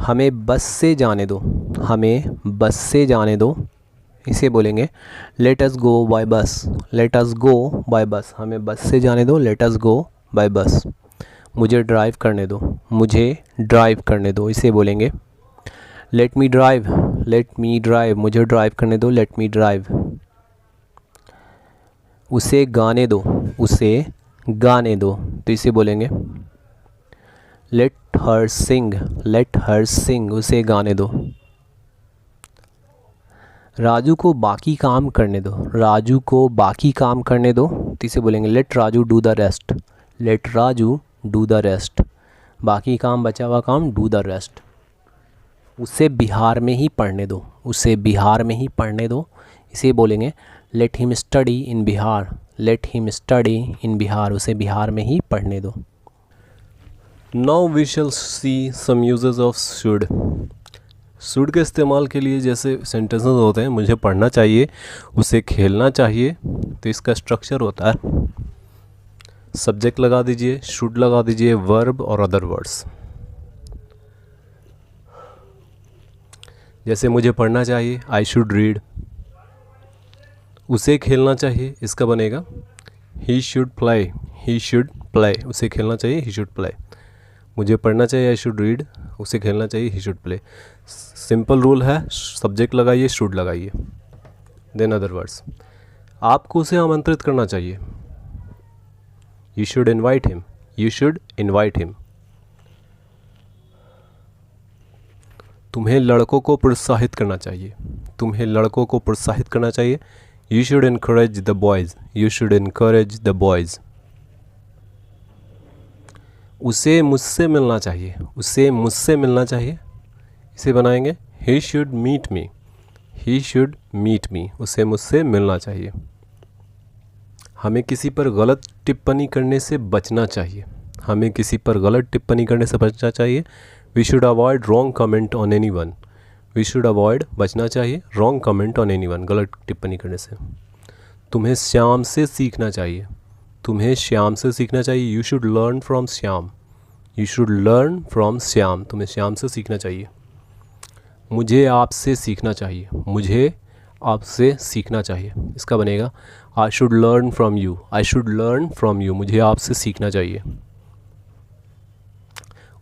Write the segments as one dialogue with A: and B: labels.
A: हमें बस से जाने दो, हमें बस से जाने दो, इसे बोलेंगे लेट अस गो बाय बस, लेट अस गो बाय बस, हमें बस से जाने दो, लेट अस गो बाय बस। मुझे ड्राइव करने दो, मुझे ड्राइव करने दो, इसे बोलेंगे let me drive, let me drive, मुझे ड्राइव करने दो, लेट मी ड्राइव। उसे गाने दो, उसे गाने दो, तो इसे बोलेंगे लेट हर सिंग, लेट हर सिंग, उसे गाने दो। राजू को बाकी काम करने दो, राजू को बाकी काम करने दो, तो इसे बोलेंगे let Raju do the rest, let Raju do the rest, बाकी काम, बचा हुआ काम, डू द रेस्ट। उसे बिहार में ही पढ़ने दो, उसे बिहार में ही पढ़ने दो, इसे बोलेंगे let him study in Bihar, let him study in Bihar, उसे बिहार में ही पढ़ने दो। Now we shall see some usages of should. Should के इस्तेमाल के लिए जैसे सेंटेंसेस होते हैं, मुझे पढ़ना चाहिए, उसे खेलना चाहिए, तो इसका स्ट्रक्चर होता है सब्जेक्ट लगा दीजिए, शुड लगा दीजिए, वर्ब और अदर वर्ड्स। जैसे मुझे पढ़ना चाहिए, आई शुड रीड। उसे खेलना चाहिए, इसका बनेगा he should play, he should play, उसे खेलना चाहिए, ही शुड प्ले। मुझे पढ़ना चाहिए, आई शुड रीड, उसे खेलना चाहिए, he should play. Simple rule है, सब्जेक्ट लगाइए, शुड लगाइए, देन अदर वर्ड्स। आपको उसे आमंत्रित करना चाहिए, you should invite him, you should invite him. तुम्हें लड़कों को प्रोत्साहित करना चाहिए, तुम्हें लड़कों को प्रोत्साहित करना चाहिए, you should encourage the boys, you should encourage the boys. उसे मुझसे मिलना चाहिए, उसे मुझसे मिलना चाहिए, इसे बनाएंगे he should meet me, he should meet me, उसे मुझसे मिलना चाहिए। हमें किसी पर गलत टिप्पणी करने से बचना चाहिए, हमें किसी पर गलत टिप्पणी करने से बचना चाहिए, we should avoid wrong comment on anyone, we should avoid, बचना चाहिए, wrong comment on anyone, गलत टिप्पणी करने से। तुम्हें श्याम से सीखना चाहिए, तुम्हें श्याम से सीखना चाहिए, you should learn from Shyam, you should learn from Shyam, तुम्हें श्याम से सीखना चाहिए। मुझे आपसे सीखना चाहिए, मुझे आपसे सीखना चाहिए, इसका बनेगा I should learn from you, I should learn from you, मुझे आपसे सीखना चाहिए।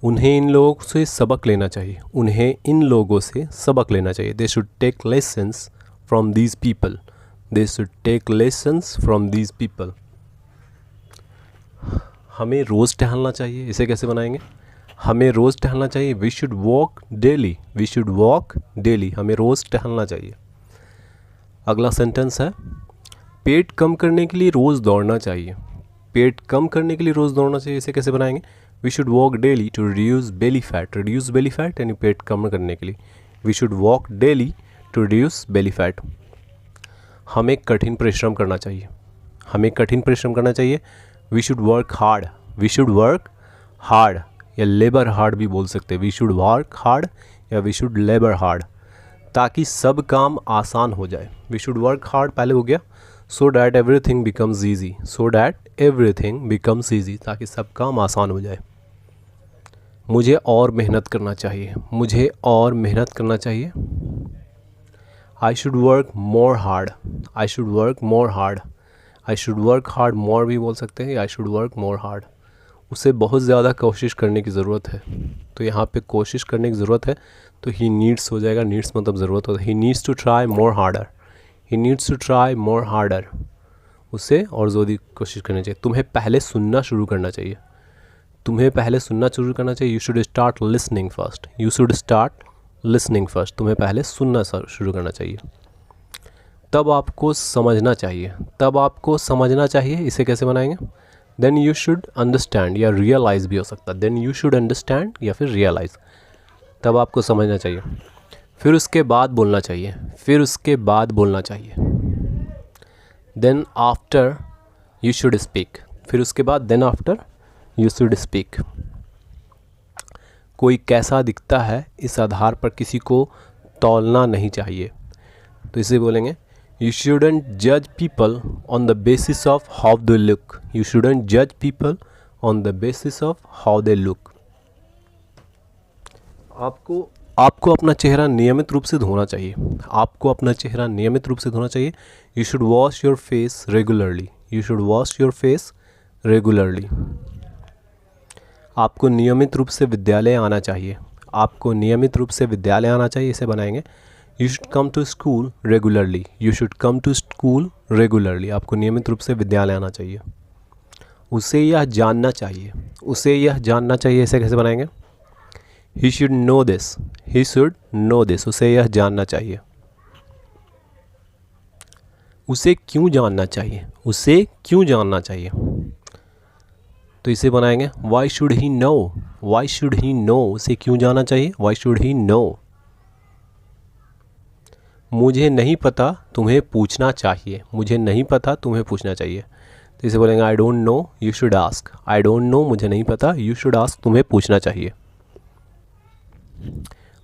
A: उन्हें इन लोगों से सबक लेना चाहिए, उन्हें इन लोगों से सबक लेना चाहिए, they should take lessons from these people, they should take lessons from these people. हमें रोज़ टहलना चाहिए, इसे कैसे बनाएंगे, हमें रोज़ टहलना चाहिए, we should walk daily, we should walk daily, हमें रोज़ टहलना चाहिए। अगला सेंटेंस है पेट कम करने के लिए रोज़ दौड़ना चाहिए, पेट कम करने के लिए रोज़ दौड़ना चाहिए, इसे कैसे बनाएंगे, we should walk daily to reduce belly fat, reduce belly fat यानी पेट कम करने के लिए, we should walk daily to reduce belly fat. हमें कठिन परिश्रम करना चाहिए, हमें कठिन परिश्रम करना चाहिए, we should work hard, we should work hard या लेबर हार्ड भी बोल सकते हैं, वी शुड वर्क हार्ड या वी शुड लेबर हार्ड, ताकि सब काम आसान हो जाए। वी शुड वर्क हार्ड पहले हो गया, so that everything becomes easy, so that everything becomes easy, ताकि सब काम आसान हो जाए। मुझे और मेहनत करना चाहिए, मुझे और मेहनत करना चाहिए, I should work more hard, I should work more hard, I should work hard, more भी बोल सकते हैं, I should work more hard. उसे बहुत ज़्यादा कोशिश करने की ज़रूरत है, तो यहाँ पे कोशिश करने की ज़रूरत है, तो ही नीड्स हो जाएगा, नीड्स मतलब ज़रूरत होता है, he needs to try more harder, he needs to try more harder, उसे और ज़्यादा कोशिश करनी चाहिए। तुम्हें पहले सुनना शुरू करना चाहिए, तुम्हें पहले सुनना शुरू करना चाहिए, you should start listening first, you should start listening first, तुम्हें पहले सुनना शुरू करना चाहिए। तब आपको समझना चाहिए, तब आपको समझना चाहिए, इसे कैसे बनाएंगे, देन यू शुड अंडरस्टैंड या रियलाइज़ भी हो सकता है, देन यू शुड अंडरस्टैंड या फिर रियलाइज़, तब आपको समझना चाहिए। फिर उसके बाद बोलना चाहिए, फिर उसके बाद बोलना चाहिए, then after you should speak, फिर उसके बाद then after you should speak. कोई कैसा दिखता है इस आधार पर किसी को तौलना नहीं चाहिए, तो इसे बोलेंगे you shouldn't judge people on the basis of how they look, you shouldn't judge people on the basis of how they look। आपको अपना चेहरा नियमित रूप से धोना चाहिए। आपको अपना चेहरा नियमित रूप से धोना चाहिए। You should wash your face regularly. You should wash your face regularly. आपको नियमित रूप से विद्यालय आना चाहिए। आपको नियमित रूप से विद्यालय आना चाहिए। इसे बनाएंगे you should come to school regularly. You should come to school regularly. आपको नियमित रूप से विद्यालय आना चाहिए। उसे यह जानना चाहिए। उसे यह जानना चाहिए। इसे कैसे बनाएंगे? He should know this. He should know this. उसे यह जानना चाहिए। उसे क्यों जानना चाहिए? उसे क्यों जानना चाहिए? तो इसे बनाएंगे why should he know. Why should he know. उसे क्यों जानना चाहिए? Why should he know. मुझे नहीं पता, तुम्हें पूछना चाहिए। मुझे नहीं पता, तुम्हें पूछना चाहिए। तो इसे बोलेंगे I don't know, you should ask. I don't know, मुझे नहीं पता, यू शुड आस्क, तुम्हें पूछना चाहिए।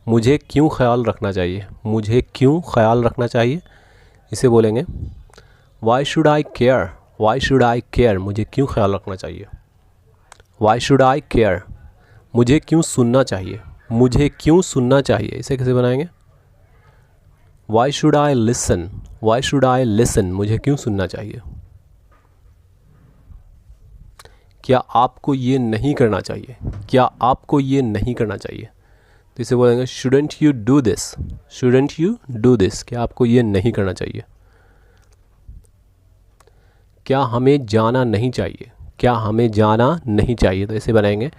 A: मुझे क्यों ख्याल रखना चाहिए? मुझे क्यों ख्याल रखना चाहिए? इसे बोलेंगे why should I care. Why should I care. मुझे क्यों ख्याल रखना चाहिए? Why should I care. मुझे क्यों सुनना चाहिए? मुझे क्यों सुनना चाहिए? इसे कैसे बनाएंगे? Why should I listen. Why should I listen. मुझे क्यों सुनना चाहिए? क्या आपको ये नहीं करना चाहिए? क्या आपको ये नहीं करना चाहिए? तो इसे बोलेंगे shouldn't you do this. Shouldn't you do this. क्या आपको ये नहीं करना चाहिए? क्या हमें जाना नहीं चाहिए? क्या हमें जाना नहीं चाहिए? तो इसे बनाएंगे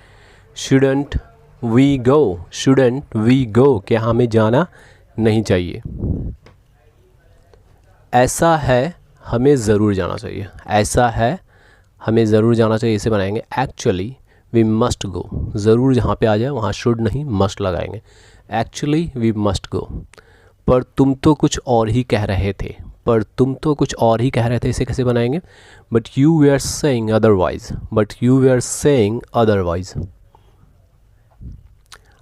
A: shouldn't we go. Shouldn't we go. क्या हमें जाना नहीं चाहिए? ऐसा है, हमें ज़रूर जाना चाहिए। ऐसा है, हमें ज़रूर जाना चाहिए। इसे बनाएंगे एक्चुअली वी मस्ट गो। ज़रूर जहाँ पे आ जाए वहाँ शुड नहीं मस्ट लगाएंगे। Actually we must go. पर तुम तो कुछ और ही कह रहे थे। पर तुम तो कुछ और ही कह रहे थे। इसे कैसे बनाएंगे? But you were saying otherwise. But you were saying otherwise.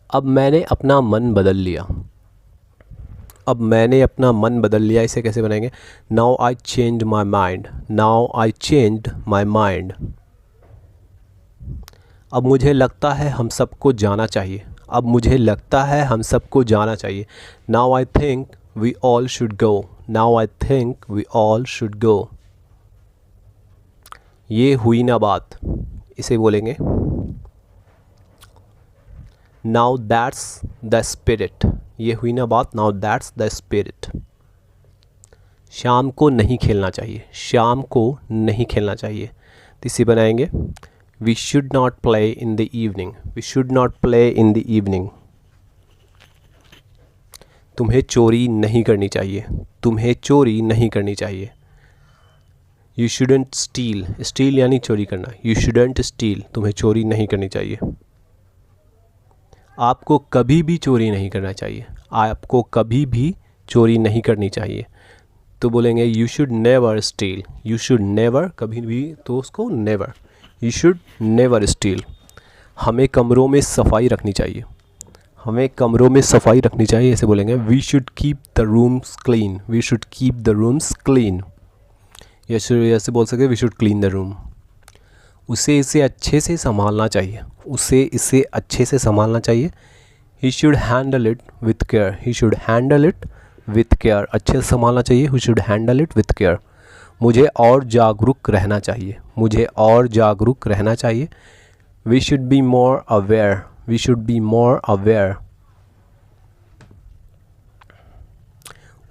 A: अब मैंने अपना मन बदल लिया। अब मैंने अपना मन बदल लिया। इसे कैसे बनाएंगे? Now I change my mind. Now I change my mind. अब मुझे लगता है हम सबको जाना चाहिए। अब मुझे लगता है हम सबको जाना चाहिए। Now I think we all should go. Now I think we all should go. ये हुई ना बात। इसे बोलेंगे नाउ दैट्स द स्पिरिट। ये हुई ना बात। Now that's the spirit. शाम को नहीं खेलना चाहिए। शाम को नहीं खेलना चाहिए। तो इसे बनाएंगे we should not play in the evening. We should not play in the evening. तुम्हें चोरी नहीं करनी चाहिए। तुम्हें चोरी नहीं करनी चाहिए। You shouldn't steel. स्टील यानी चोरी करना। You shouldn't steel. तुम्हें चोरी नहीं करनी चाहिए। आपको कभी भी चोरी नहीं करना चाहिए। आपको कभी भी चोरी नहीं करनी चाहिए। तो बोलेंगे you should never steel. You should never, कभी भी, तो उसको never. You should never steel. हमें कमरों में सफाई रखनी चाहिए। हमें कमरों में सफाई रखनी चाहिए। ऐसे बोलेंगे we should keep the rooms clean. We should keep the rooms clean. ऐसे बोल सके we should clean the room. उसे इसे अच्छे से संभालना चाहिए। उसे इसे अच्छे से संभालना चाहिए। He should handle it with care. He should handle it with care. अच्छे से संभालना चाहिए। He should handle it with care. मुझे और जागरूक रहना चाहिए। मुझे और जागरूक रहना चाहिए। We should be more aware. We should be more aware.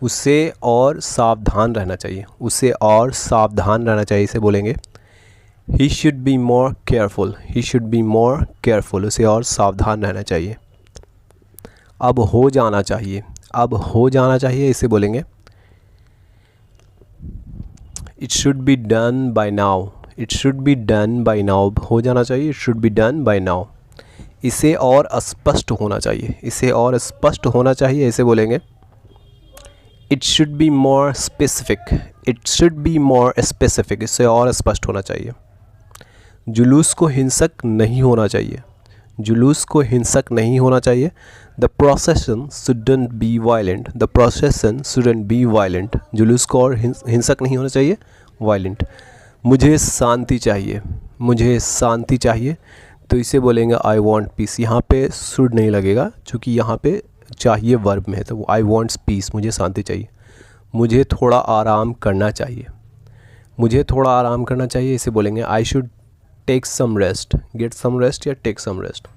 A: उसे और सावधान रहना चाहिए। उसे और सावधान रहना चाहिए। इसे बोलेंगे he should be more careful. He should be more careful. उसे और सावधान रहना चाहिए। अब हो जाना चाहिए। अब हो जाना चाहिए। इसे बोलेंगे it should be done by now. It should be done by now. हो जाना चाहिए। It should be done by now. इसे और स्पष्ट होना चाहिए। इसे और स्पष्ट होना चाहिए। इसे बोलेंगे it should be more specific. It should be more specific. इससे और स्पष्ट होना चाहिए। जुलूस को हिंसक नहीं होना चाहिए। जुलूस को हिंसक नहीं होना चाहिए। The प्रोसेसन shouldn't be violent. The प्रोसेसन shouldn't be violent. जुलूस को और हिंसक नहीं होना चाहिए, वायलेंट। मुझे शांति चाहिए। मुझे शांति चाहिए। तो इसे बोलेंगे आई वॉन्ट पीस। यहाँ पे शुड नहीं लगेगा क्योंकि यहाँ पे चाहिए वर्ब में है, तो आई वॉन्ट्स पीस, मुझे शांति चाहिए। मुझे थोड़ा आराम करना चाहिए, मुझे थोड़ा आराम करना चाहिए, इसे बोलेंगे I should take some rest. Get some rest या take some rest.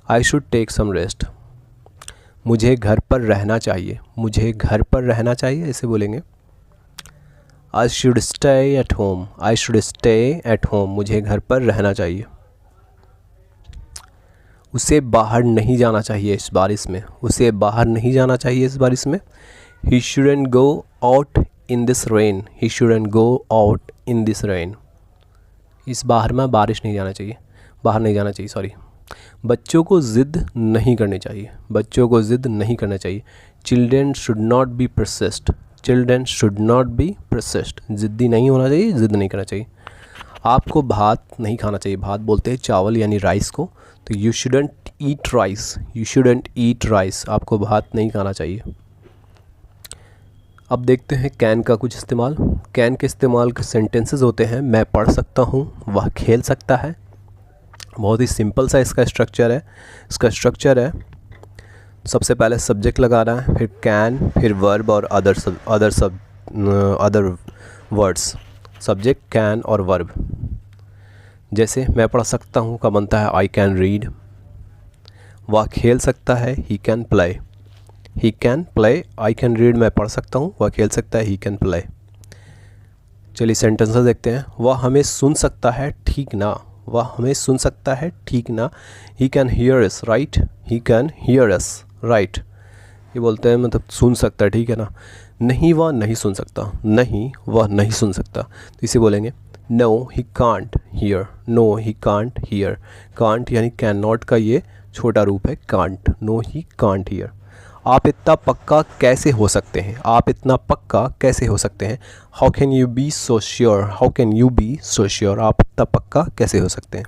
A: I should take some rest. मुझे घर पर रहना चाहिए, मुझे घर पर रहना चाहिए, इसे बोलेंगे I should stay at home. I should stay at home, मुझे घर पर रहना चाहिए। उसे बाहर नहीं जाना चाहिए इस बारिश में, उसे बाहर नहीं जाना चाहिए इस बारिश में। He shouldn't go out in this rain. He shouldn't go out in this rain. इस बाहर में बारिश नहीं जाना चाहिए, बाहर नहीं जाना चाहिए, सॉरी। बच्चों को ज़िद नहीं करनी चाहिए, बच्चों को ज़िद नहीं करना चाहिए। Children should not be persist. Children should not be persist, ज़िद्दी नहीं होना चाहिए, ज़िद नहीं करना चाहिए। आपको भात नहीं खाना चाहिए, भात बोलते हैं चावल यानी राइस को, तो you shouldn't eat rice. You shouldn't eat rice, आपको भात नहीं खाना चाहिए। अब देखते हैं कैन का कुछ इस्तेमाल। कैन के इस्तेमाल के सेंटेंसेस होते हैं, मैं पढ़ सकता हूँ, वह खेल सकता है। बहुत ही सिंपल सा इसका स्ट्रक्चर है। इसका स्ट्रक्चर है, सबसे पहले सब्जेक्ट लगाना है, फिर कैन, फिर वर्ब और अदर वर्ड्स। सब्जेक्ट, कैन और वर्ब। जैसे मैं पढ़ सकता हूँ का बनता है आई कैन रीड। वह खेल सकता है, he can play. He can play, I can read मैं पढ़ सकता हूँ, वह खेल सकता है, ही कैन प्ले। चलिए सेंटेंसेस देखते हैं। वह हमें सुन सकता है, ठीक ना। वह हमें सुन सकता है, ठीक ना। He can hear us, right. He can hear us, right. ये बोलते हैं मतलब सुन सकता है, ठीक है ना। नहीं, वह नहीं सुन सकता। नहीं, वह नहीं सुन सकता, तो इसे बोलेंगे no he can't hear. No he can't hear. Can't यानी कैन नॉट का ये छोटा रूप है can't. No he can't hear. आप इतना पक्का कैसे हो सकते हैं। आप इतना पक्का कैसे हो सकते हैं। How can you be so sure. How can you be so sure, आप इतना पक्का कैसे हो सकते हैं।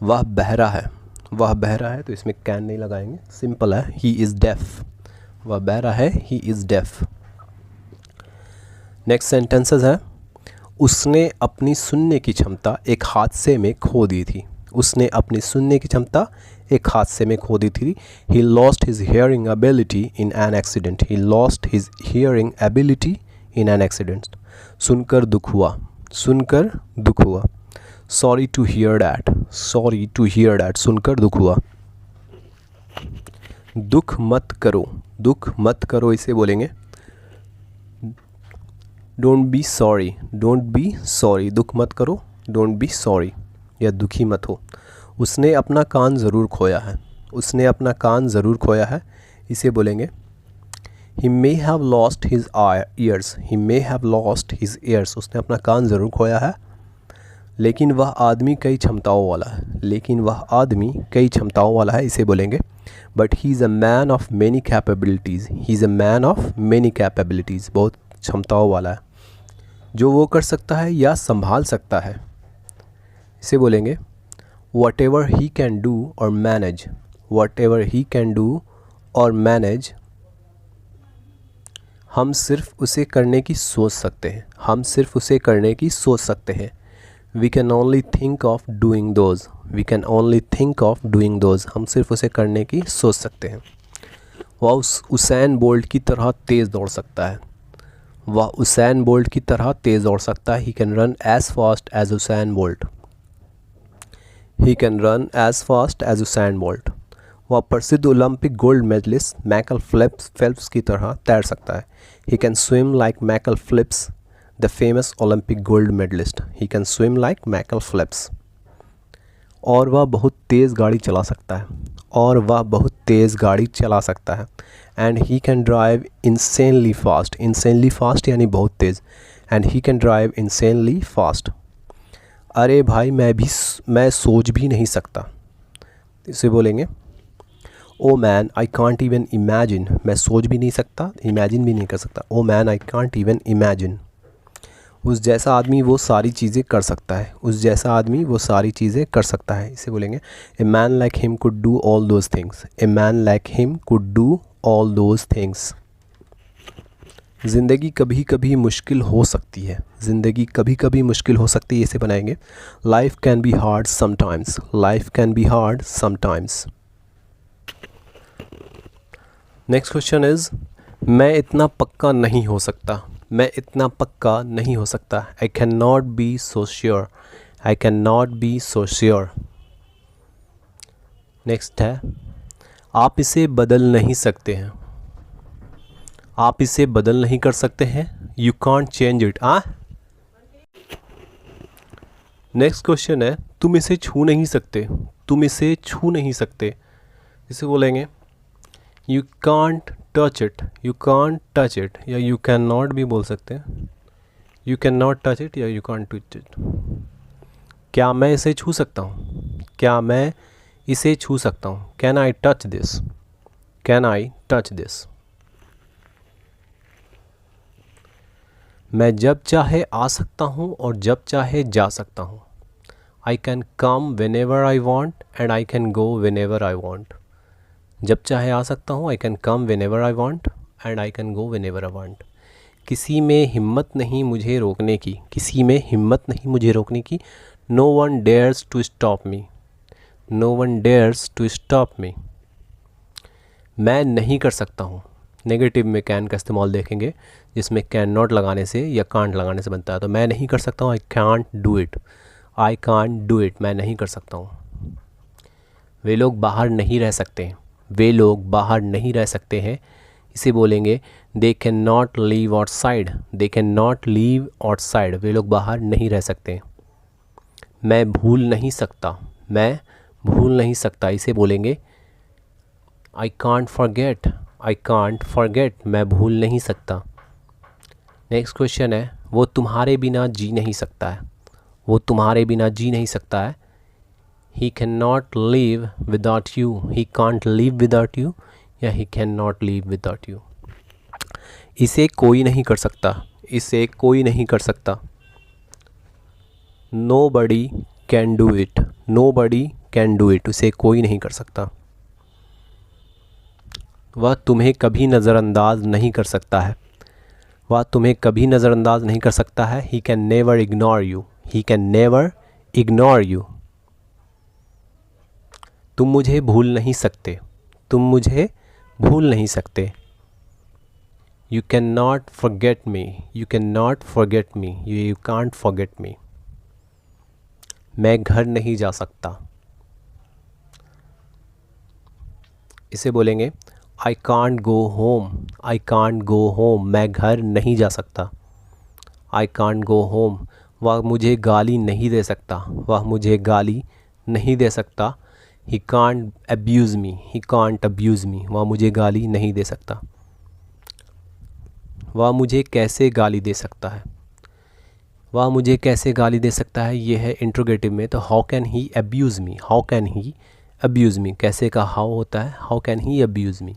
A: वह बहरा है। वह बहरा है, तो इसमें कैन नहीं लगाएंगे, सिंपल है, ही इज़ डेफ। वह बहरा है, he is deaf. Next sentences है, उसने अपनी सुनने की क्षमता एक हादसे में खो दी थी। उसने अपनी सुनने की क्षमता एक हादसे में खो दी थी। He lost his hearing ability in an accident. He lost his hearing ability in an accident. सुनकर दुख हुआ। सुनकर दुख हुआ। Sorry to hear that. Sorry to hear that, सुनकर दुख हुआ। दुख मत करो। दुख मत करो, इसे बोलेंगे don't be sorry. Don't be sorry, दुख मत करो, डोंट बी सॉरी, या दुखी मत हो। उसने अपना कान ज़रूर खोया है। उसने अपना कान ज़रूर खोया है, इसे बोलेंगे he may have lost his ears. He may have lost his ears, उसने अपना कान ज़रूर खोया है। लेकिन वह आदमी कई क्षमताओं वाला है। लेकिन वह आदमी कई क्षमताओं वाला है, इसे बोलेंगे but he is a man of many capabilities. He is a man of many capabilities, बहुत क्षमताओं वाला है, जो वो कर सकता है या संभाल सकता है, इसे बोलेंगे whatever he can do और manage. Whatever he can do और मैनेज, हम सिर्फ उसे करने की सोच सकते हैं। हम सिर्फ उसे करने की सोच सकते हैं। We can only think of doing those. We can only think of doing those, हम सिर्फ उसे करने की सोच सकते हैं। वह उसैन बोल्ट की तरह तेज़ दौड़ सकता है। वह उसैन बोल्ट की तरह तेज़ दौड़ सकता है। He can run as fast as Usain Bolt. He can run as fast as Usain Bolt. वह प्रसिद्ध Olympic gold medalist Michael Phelps की तरह तैर सकता है। He can swim like Michael Phelps, the famous Olympic gold medalist. He can swim like Michael Phelps. और वह बहुत तेज़ गाड़ी चला सकता है। और वह बहुत तेज़ गाड़ी चला सकता है। And he can drive insanely fast. Insanely fast यानी बहुत तेज़। And he can drive insanely fast. अरे भाई मैं सोच भी नहीं सकता, इसे बोलेंगे oh man I can't even imagine. मैं सोच भी नहीं सकता, इमेजिन भी नहीं कर सकता। Oh man I can't even imagine. उस जैसा आदमी वो सारी चीज़ें कर सकता है। उस जैसा आदमी वो सारी चीज़ें कर सकता है, इसे बोलेंगे a man like him could do all those things. A man like him could do all those things. ज़िंदगी कभी कभी मुश्किल हो सकती है, ज़िंदगी कभी कभी मुश्किल हो सकती है, इसे बनाएंगे life can be hard sometimes, life can be hard sometimes. Next question is मैं इतना पक्का नहीं हो सकता, मैं इतना पक्का नहीं हो सकता। I can not be so sure, I can not be so sure. Next है आप इसे बदल नहीं सकते हैं, आप इसे बदल नहीं कर सकते हैं, you can't change it. Next question है तुम इसे छू नहीं सकते, तुम इसे छू नहीं सकते, इसे बोलेंगे you can't touch it, you can't touch it, या यू कैन नॉट भी बोल सकते हैं, you can not touch it या यू कांट टच इट। क्या मैं इसे छू सकता हूँ, क्या मैं इसे छू सकता हूँ, can I touch this, can I touch this. मैं जब चाहे आ सकता हूँ और जब चाहे जा सकता हूँ। I can come when ever I want and I can go when ever I want. जब चाहे आ सकता हूँ, I can come when ever I want and I can go when ever I want. किसी में हिम्मत नहीं मुझे रोकने की, किसी में हिम्मत नहीं मुझे रोकने की। No one dares to stop me, no one dares to stop me. मैं नहीं कर सकता हूँ, नेगेटिव में कैन का इस्तेमाल देखेंगे, जिसमें कैन नॉट लगाने से या कांट लगाने से बनता है। तो मैं नहीं कर सकता हूँ, I can't do it, I can't do it, मैं नहीं कर सकता हूँ। वे लोग बाहर नहीं रह सकते, वे लोग बाहर नहीं रह सकते हैं, इसे बोलेंगे they can not leave outside, they can not leave outside, वे लोग बाहर नहीं रह सकते। मैं भूल नहीं सकता, मैं भूल नहीं सकता, इसे बोलेंगे I can't forget, I can't forget, मैं भूल नहीं सकता। नेक्स्ट क्वेश्चन है वो तुम्हारे बिना जी नहीं सकता है, वो तुम्हारे बिना जी नहीं सकता है। He can not live without you, he can't live without you या he can not live without you. इसे कोई नहीं कर सकता, इसे कोई नहीं कर सकता। Nobody can do it, nobody can do it, उसे कोई नहीं कर सकता। वह तुम्हें कभी नज़रअंदाज नहीं कर सकता है, वह तुम्हें कभी नज़रअंदाज नहीं कर सकता है। He can never ignore you, he can never ignore you. तुम मुझे भूल नहीं सकते, तुम मुझे भूल नहीं सकते। You can not forget me, you can not forget me, you can't forget me. मैं घर नहीं जा सकता, इसे बोलेंगे I can't go home, I can't go home, मैं घर नहीं जा सकता। I can't go home. वह मुझे गाली नहीं दे सकता, वह मुझे गाली नहीं दे सकता। He can't abuse me, he can't abuse मी, वह मुझे गाली नहीं दे सकता। वह मुझे कैसे गाली दे सकता है, वह मुझे कैसे गाली दे सकता है, ये है इंट्रोगेटिव में। तो how can he abuse me, how can he abuse मी, कैसे का हाउ होता है, हाउ कैन ही अब्यूज़ मी।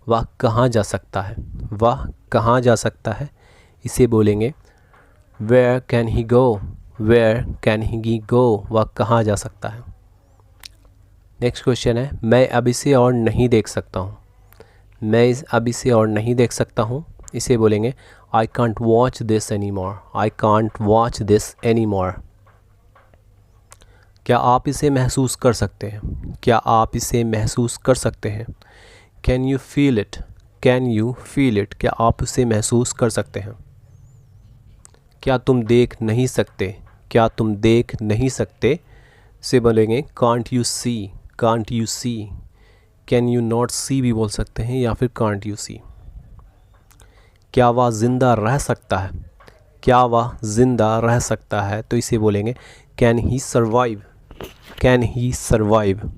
A: वह कहाँ जा सकता है, वह कहाँ जा सकता है, इसे बोलेंगे where can he go, where can he go, वह कहाँ जा सकता है। नेक्स्ट क्वेश्चन है मैं अब इसे और नहीं देख सकता हूँ, मैं अब इसे और नहीं देख सकता हूँ, इसे बोलेंगे I can't watch this any more, I can't watch this any more. क्या आप इसे महसूस कर सकते हैं, क्या आप इसे महसूस कर सकते हैं। Can you feel it, can you feel it, क्या आप इसे महसूस कर सकते हैं। क्या तुम देख नहीं सकते, क्या तुम देख नहीं सकते, से बोलेंगे can't you see, can't you see. Can you not see भी बोल सकते हैं या फिर कांट यू सी। क्या वह ज़िंदा रह सकता है, क्या वह ज़िंदा रह सकता है, तो इसे बोलेंगे can he survive, can he survive.